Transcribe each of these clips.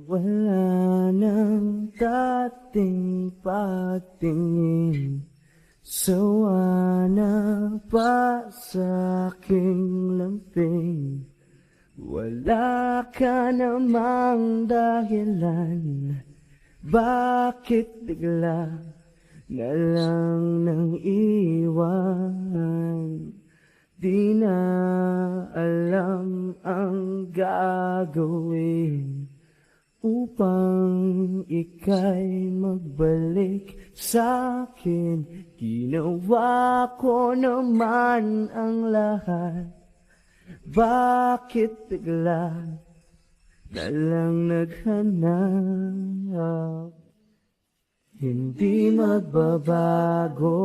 Wala nang dating pagtingin, sawa na pa sa aking lamping. Wala ka namang dahilan, bakit bigla na lang nang iwan? Di na alam ang gagawin upang ika'y magbalik sa'kin. Ginawa ko naman ang lahat, bakit bigla na lang naghanap? Hindi magbabago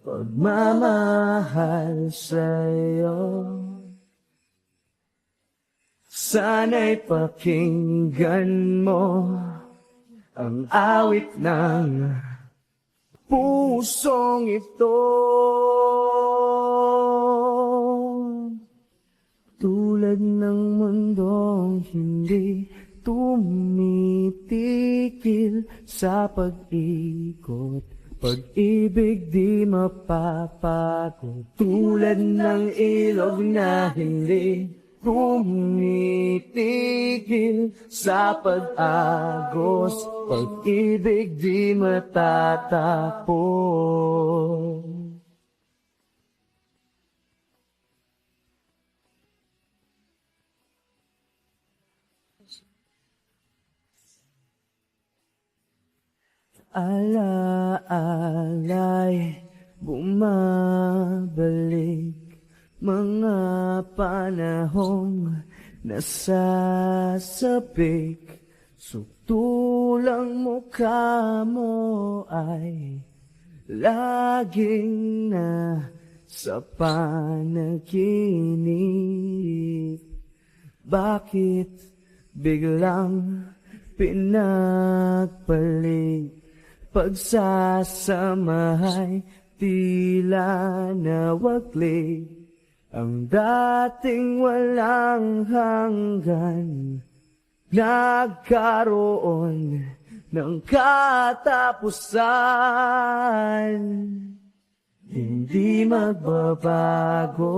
pagmamahal sa'yo. Sana'y pakinggan mo ang awit ng pusong ito. Tulad ng mundong hindi tumitigil sa pag-ikot, pag-ibig di mapapagod. Tulad ng ilog na hindi tumitigil sa pag-agos, pag-ibig di matatapos. Alaala'y bumabalik, mga panahong nasasabik. Suktulang mukha mo ay laging nasa panaginip. Bakit biglang pinagpalit? Pagsasamahay tila nawaglit, ang dating walang hanggan nagkaroon ng katapusan. Hindi magbabago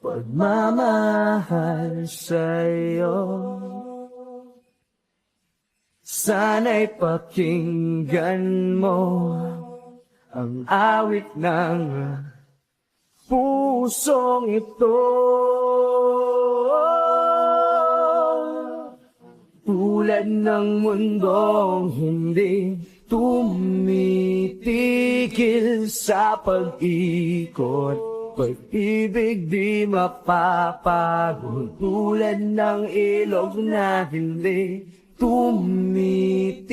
pagmamahal sa'yo. Sana'y pakinggan mo ang awit ng pusong ito. Tulad ng mundong hindi tumitigil sa pag-ikot, pag-ibig di mapapagod. Tulad ng ilog na hindi tumitigil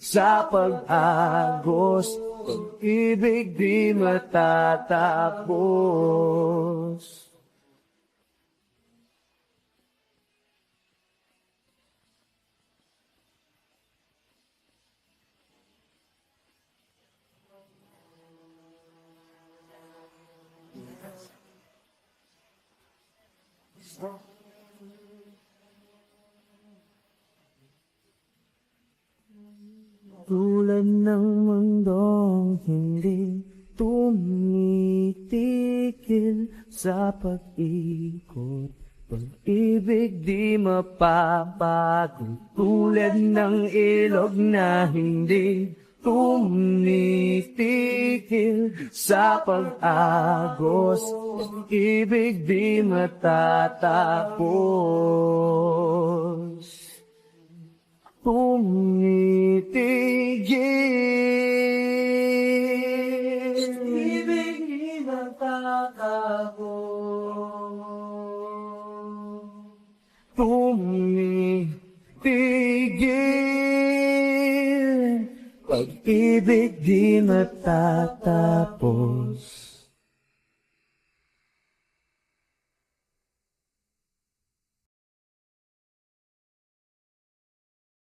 sa pag-agos, pag-ibig di matatapos. Tulad ng mundong hindi tumitigil sa pag-ikot, pag-ibig di mapapagod. Tulad ng ilog na hindi tumitigil sa pag-agos, pag-ibig di matatapos. Tumitigil, ibig di matatapos. Tumitigil, pag-ibig di matatapos.